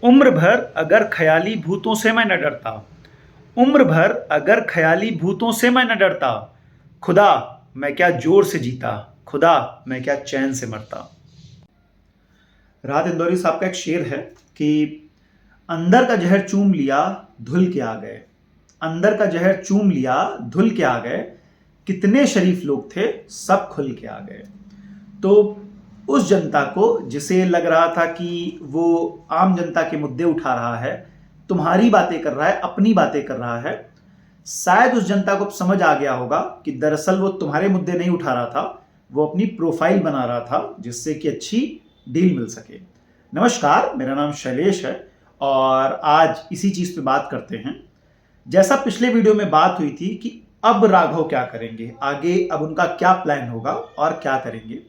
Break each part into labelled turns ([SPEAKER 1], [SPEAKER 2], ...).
[SPEAKER 1] उम्र भर अगर ख्याली भूतों से मैं न डरता, उम्र भर अगर ख्याली भूतों से मैं न डरता, खुदा मैं क्या जोर से जीता, खुदा मैं क्या चैन से मरता। राहत इंदौरी साहब का एक शेर है कि अंदर का जहर चूम लिया, धुल के आ गए। अंदर का जहर चूम लिया, धुल के आ गए। कितने शरीफ लोग थे, सब खुल के आ गए। तो उस जनता को जिसे लग रहा था कि वो आम जनता के मुद्दे उठा रहा है, तुम्हारी बातें कर रहा है, अपनी बातें कर रहा है, शायद उस जनता को समझ आ गया होगा कि दरअसल वो तुम्हारे मुद्दे नहीं उठा रहा था, वो अपनी प्रोफाइल बना रहा था जिससे कि अच्छी डील मिल सके। नमस्कार, मेरा नाम शैलेश है और आज इसी चीज पे बात करते हैं। जैसा पिछले वीडियो में बात हुई थी कि अब राघव क्या करेंगे, आगे अब उनका क्या प्लान होगा और क्या करेंगे,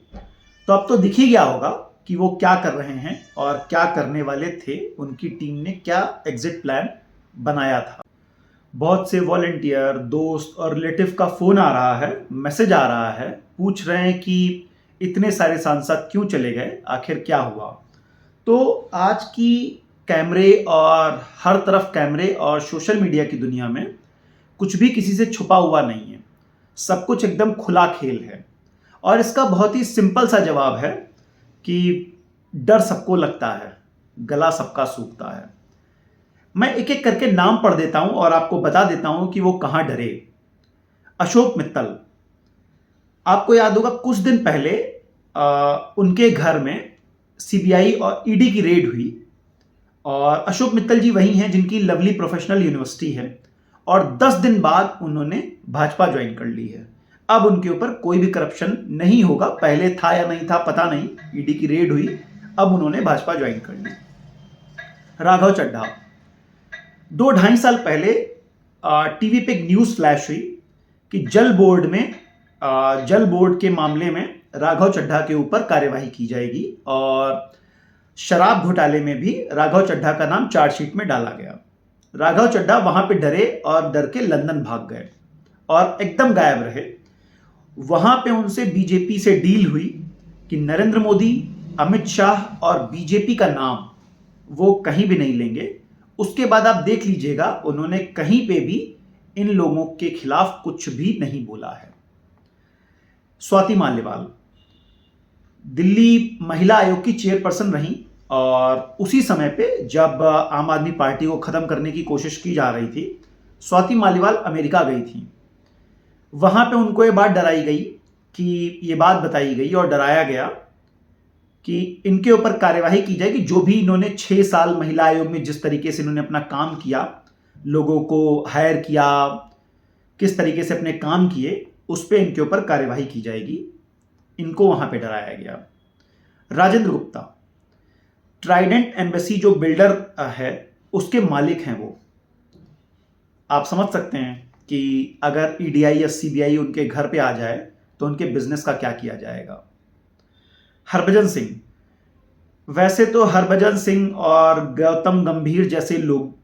[SPEAKER 1] तो अब तो दिख ही गया होगा कि वो क्या कर रहे हैं और क्या करने वाले थे। उनकी टीम ने क्या एग्जिट प्लान बनाया था। बहुत से वॉलंटियर, दोस्त और रिलेटिव का फोन आ रहा है, मैसेज आ रहा है, पूछ रहे हैं कि इतने सारे सांसद क्यों चले गए, आखिर क्या हुआ। तो आज की कैमरे और हर तरफ कैमरे और सोशल मीडिया की दुनिया में कुछ भी किसी से छुपा हुआ नहीं है, सब कुछ एकदम खुला खेल है। और इसका बहुत ही सिंपल सा जवाब है कि डर सबको लगता है, गला सबका सूखता है। मैं एक एक करके नाम पढ़ देता हूं और आपको बता देता हूं कि वो कहां डरे। अशोक मित्तल, आपको याद होगा कुछ दिन पहले उनके घर में सीबीआई और ईडी की रेड हुई और अशोक मित्तल जी वही हैं जिनकी लवली प्रोफेशनल यूनिवर्सिटी है और 10 दिन बाद उन्होंने भाजपा ज्वाइन कर ली है। अब उनके ऊपर कोई भी करप्शन नहीं होगा, पहले था या नहीं था पता नहीं, ईडी की रेड हुई, अब उन्होंने भाजपा ज्वाइन कर ली। राघव चड्ढा, 2-2.5 साल पहले टीवी पे एक न्यूज फ्लैश हुई कि जल बोर्ड के मामले में राघव चड्ढा के ऊपर कार्यवाही की जाएगी और शराब घोटाले में भी राघव चड्ढा का नाम चार्जशीट में डाला गया। राघव चड्ढा वहां पे डरे और डर के लंदन भाग गए और एकदम गायब रहे। वहां पे उनसे बीजेपी से डील हुई कि नरेंद्र मोदी, अमित शाह और बीजेपी का नाम वो कहीं भी नहीं लेंगे। उसके बाद आप देख लीजिएगा, उन्होंने कहीं पे भी इन लोगों के खिलाफ कुछ भी नहीं बोला है। स्वाति मालीवाल दिल्ली महिला आयोग की चेयरपर्सन रही और उसी समय पे जब आम आदमी पार्टी को खत्म करने की कोशिश की जा रही थी, स्वाति मालीवाल अमेरिका गई थी। वहां पे उनको ये बात डराई गई कि ये बात बताई गई और डराया गया कि इनके ऊपर कार्यवाही की जाएगी। जो भी इन्होंने 6 साल महिला आयोग में जिस तरीके से इन्होंने अपना काम किया, लोगों को हायर किया, किस तरीके से अपने काम किए, उस पर इनके ऊपर कार्यवाही की जाएगी। इनको वहां पे डराया गया। राजेंद्र गुप्ता, ट्राइडेंट एम्बेसी जो बिल्डर है उसके मालिक हैं वो। आप समझ सकते हैं कि अगर ईडीआई या सीबीआई उनके घर पे आ जाए तो उनके बिजनेस का क्या किया जाएगा। हरभजन सिंह, वैसे तो हरभजन सिंह और गौतम गंभीर जैसे लोग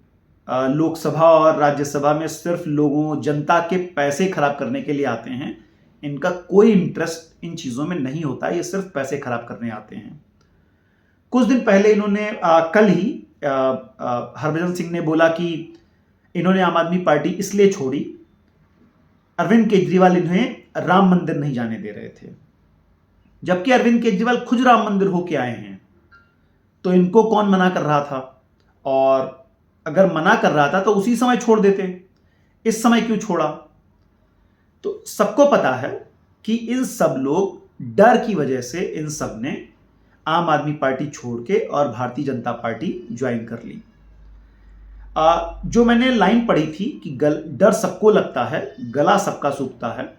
[SPEAKER 1] लोकसभा और राज्यसभा में सिर्फ लोगों, जनता के पैसे खराब करने के लिए आते हैं। इनका कोई इंटरेस्ट इन चीजों में नहीं होता, ये सिर्फ पैसे खराब करने आते हैं। कुछ दिन पहले इन्होंने कल ही हरभजन सिंह ने बोला कि इन्होंने आम आदमी पार्टी इसलिए छोड़ी, अरविंद केजरीवाल इन्हें राम मंदिर नहीं जाने दे रहे थे। जबकि अरविंद केजरीवाल खुद राम मंदिर होके आए हैं, तो इनको कौन मना कर रहा था? और अगर मना कर रहा था तो उसी समय छोड़ देते, इस समय क्यों छोड़ा? तो सबको पता है कि इन सब लोग डर की वजह से इन सब ने आम आदमी पार्टी छोड़ के और भारतीय जनता पार्टी ज्वाइन कर ली। जो मैंने लाइन पढ़ी थी कि डर सबको लगता है, गला सबका सूखता है,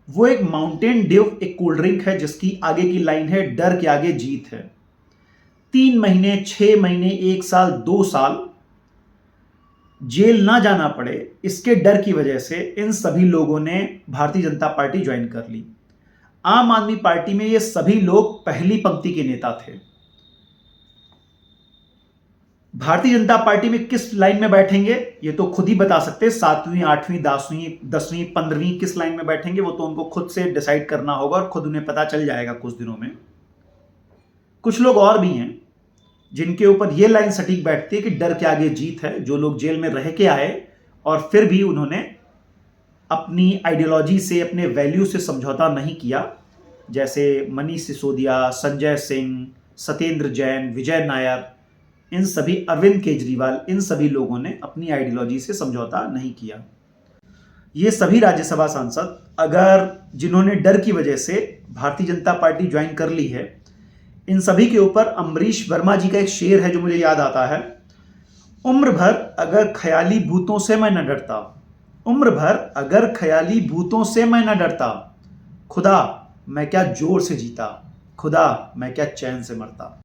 [SPEAKER 1] वो एक माउंटेन ड्यू एक कोल्ड ड्रिंक है जिसकी आगे की लाइन है, डर के आगे जीत है। 3 महीने, 6 महीने, 1 साल, 2 साल जेल ना जाना पड़े, इसके डर की वजह से इन सभी लोगों ने भारतीय जनता पार्टी ज्वाइन कर ली। आम आदमी पार्टी में ये सभी लोग पहली पंक्ति के नेता थे। भारतीय जनता पार्टी में किस लाइन में बैठेंगे ये तो खुद ही बता सकते हैं। 7वीं, 8वीं, 10वीं, 15वीं किस लाइन में बैठेंगे वो तो उनको खुद से डिसाइड करना होगा और खुद उन्हें पता चल जाएगा कुछ दिनों में। कुछ लोग और भी हैं जिनके ऊपर ये लाइन सटीक बैठती है कि डर के आगे जीत है। जो लोग जेल में रह के आए और फिर भी उन्होंने अपनी आइडियोलॉजी से, अपने वैल्यू से समझौता नहीं किया, जैसे मनीष सिसोदिया, संजय सिंह, सत्येंद्र जैन, विजय नायर, इन सभी, अरविंद केजरीवाल, इन सभी लोगों ने अपनी आइडियोलॉजी से समझौता नहीं किया। ये सभी राज्यसभा सांसद, अगर जिन्होंने डर की वजह से भारतीय जनता पार्टी ज्वाइन कर ली है, इन सभी के ऊपर अम्बरीश वर्मा जी का एक शेर है जो मुझे याद आता है, उम्र भर अगर ख्याली भूतों से मैं न डरता, उम्र भर अगर ख्याली भूतों से मैं न डरता, खुदा मैं क्या जोर से जीता, खुदा मैं क्या चैन से मरता।